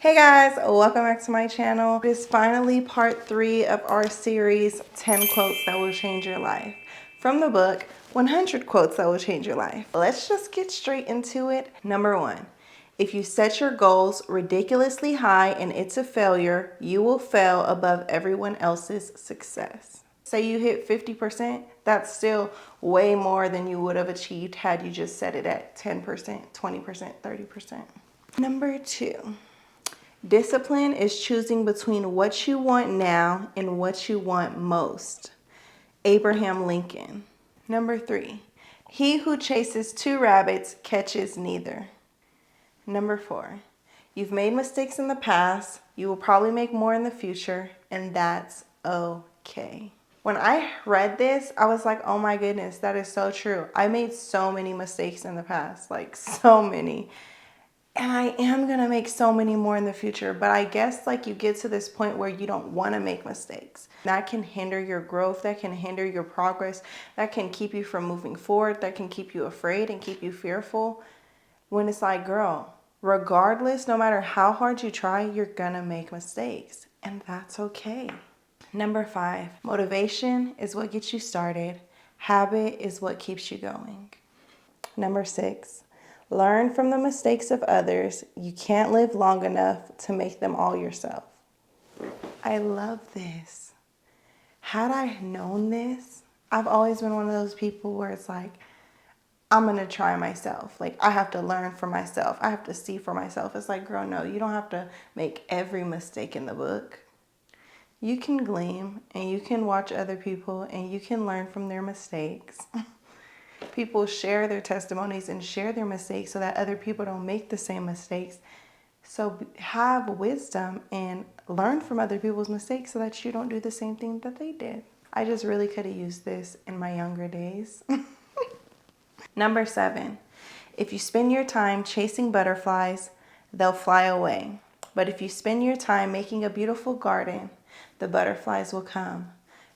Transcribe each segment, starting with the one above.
Hey guys, welcome back to my channel. It is finally part 3 of our series 10 quotes that will change your life from the book 100 quotes that will change your life. Let's just get straight into it. Number 1, if you set your goals ridiculously high and it's a failure, you will fail above everyone else's success. Say you hit 50%, that's still way more than you would have achieved had you just set it at 10%, 20%, 30%. Number 2, discipline is choosing between what you want now and what you want most. Abraham Lincoln. Number 3, he who chases 2 rabbits catches neither. Number 4, you've made mistakes in the past, you will probably make more in the future, and that's okay. When I read this, I was like, oh my goodness, that is so true. I made so many mistakes in the past, like so many. And I am going to make so many more in the future, but I guess like you get to this point where you don't want to make mistakes. That can hinder your growth, that can hinder your progress, that can keep you from moving forward, that can keep you afraid and keep you fearful. When it's like, girl, regardless, no matter how hard you try, you're going to make mistakes, and that's okay. Number 5, motivation is what gets you started. Habit is what keeps you going. Number 6, learn from the mistakes of others. You can't live long enough to make them all yourself. I love this. Had I known this, I've always been one of those people where it's like, I'm going to try myself. Like, I have to learn for myself. I have to see for myself. It's like, girl, no, you don't have to make every mistake in the book. You can glean and you can watch other people and you can learn from their mistakes. People share their testimonies and share their mistakes so that other people don't make the same mistakes. So have wisdom and learn from other people's mistakes so that you don't do the same thing that they did. I just really could have used this in my younger days. Number 7, if you spend your time chasing butterflies, they'll fly away. But if you spend your time making a beautiful garden, the butterflies will come.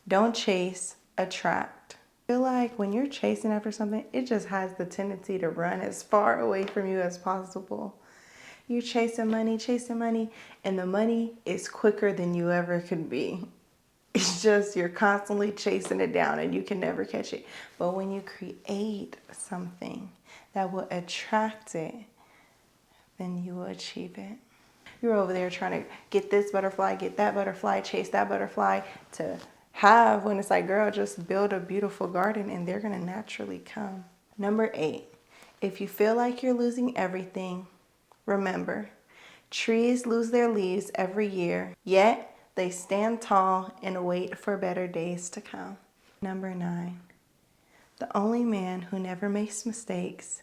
Don't chase, attract. I feel like when you're chasing after something, it just has the tendency to run as far away from you as possible. You're chasing money, and the money is quicker than you ever could be. It's just you're constantly chasing it down and you can never catch it. But when you create something that will attract it, then you will achieve it. You're over there trying to get this butterfly, get that butterfly, chase that butterfly to have, when it's like, girl, just build a beautiful garden and they're going to naturally come. Number 8, if you feel like you're losing everything, remember, trees lose their leaves every year, yet they stand tall and wait for better days to come. Number 9, the only man who never makes mistakes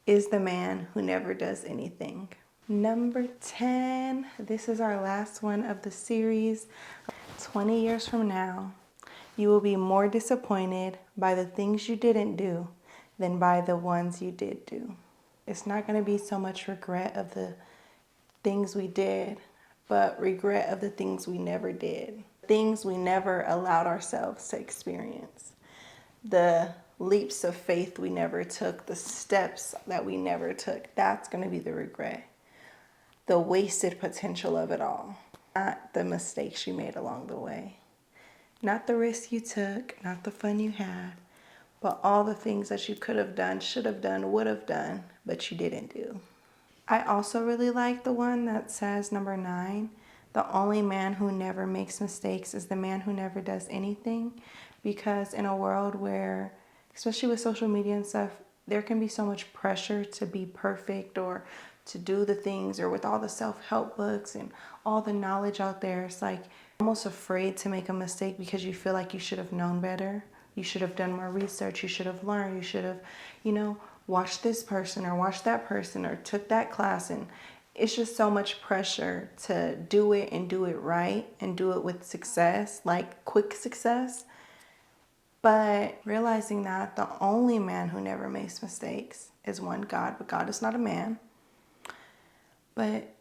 is the man who never does anything. Number 10, this is our last one of the series. 20 years from now, you will be more disappointed by the things you didn't do than by the ones you did do. It's not going to be so much regret of the things we did, but regret of the things we never did. Things we never allowed ourselves to experience. The leaps of faith we never took, the steps that we never took. That's going to be the regret. The wasted potential of it all. Not the mistakes you made along the way. Not the risk you took, not the fun you had, but all the things that you could have done, should have done, would have done, but you didn't do. I also really like the one that says, number 9, the only man who never makes mistakes is the man who never does anything. Because in a world where, especially with social media and stuff, there can be so much pressure to be perfect or to do the things, or with all the self-help books and all the knowledge out there, it's like almost afraid to make a mistake because you feel like you should have known better. You should have done more research. You should have learned. You should have, watched this person or watched that person or took that class. And it's just so much pressure to do it and do it right and do it with success, like quick success. But realizing that the only man who never makes mistakes is one, God, but God is not a man. But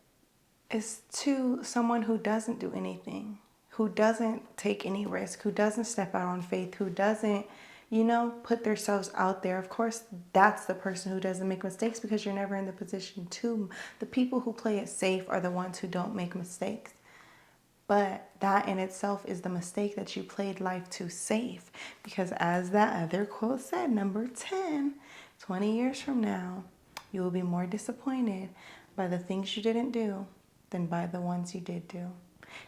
it's 2, someone who doesn't do anything, who doesn't take any risk, who doesn't step out on faith, who doesn't you know, put themselves out there. Of course, that's the person who doesn't make mistakes because you're never in the position to. The people who play it safe are the ones who don't make mistakes. But that in itself is the mistake, that you played life too safe. Because as that other quote said, number 10, 20 years from now, you will be more disappointed by the things you didn't do than by the ones you did do.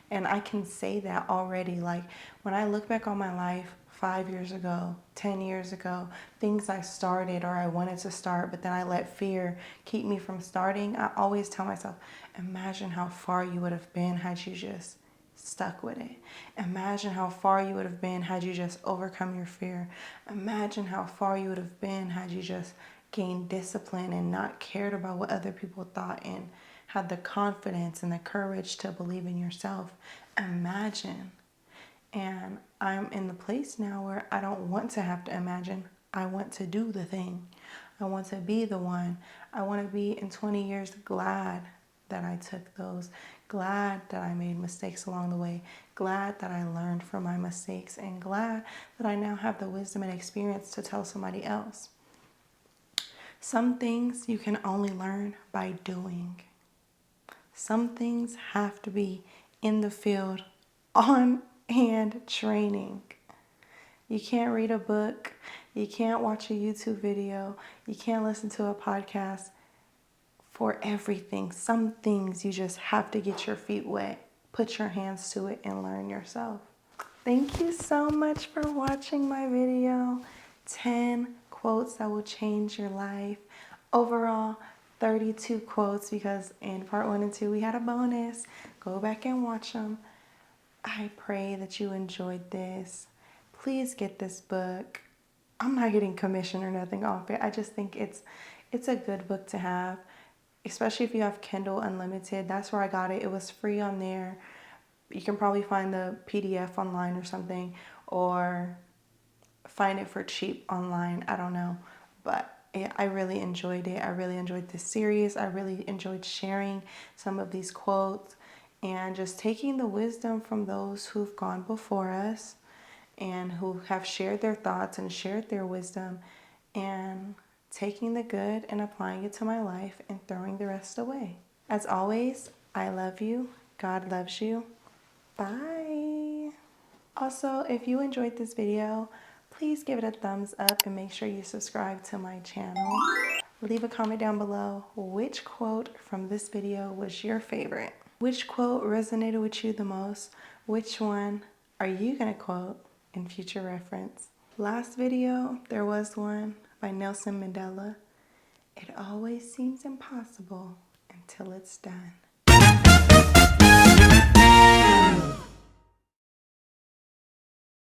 And I can say that already. Like when I look back on my life 5 years ago, 10 years ago, things I started or I wanted to start, but then I let fear keep me from starting, I always tell myself, imagine how far you would have been had you just stuck with it. Imagine how far you would have been had you just overcome your fear. Imagine how far you would have been had you just gained discipline and not cared about what other people thought and had the confidence and the courage to believe in yourself. Imagine. And I'm in the place now where I don't want to have to imagine. I want to do the thing. I want to be the one. I want to be in 20 years glad that I took those, glad that I made mistakes along the way, glad that I learned from my mistakes, and glad that I now have the wisdom and experience to tell somebody else. Some things you can only learn by doing. Some things have to be in the field, on hand training. You can't read a book. You can't watch a YouTube video. You can't listen to a podcast for everything. Some things you just have to get your feet wet, put your hands to it, and learn yourself. Thank you so much for watching my video. 10 quotes that will change your life. Overall, 32 quotes, because in part 1 and 2 we had a bonus. Go back and watch them. I pray that you enjoyed this. Please get this book. I'm not getting commission or nothing off it. I just think it's a good book to have, especially if you have Kindle Unlimited. That's where I got it. It was free on there. You can probably find the PDF online or something, or find it for cheap online. I don't know. But I really enjoyed it. I really enjoyed this series. I really enjoyed sharing some of these quotes and just taking the wisdom from those who've gone before us and who have shared their thoughts and shared their wisdom, and taking the good and applying it to my life and throwing the rest away. As always, I love you. God loves you. Bye. Also, if you enjoyed this video, please give it a thumbs up and make sure you subscribe to my channel. Leave a comment down below which quote from this video was your favorite. Which quote resonated with you the most? Which one are you gonna quote in future reference? Last video, there was one by Nelson Mandela. It always seems impossible until it's done.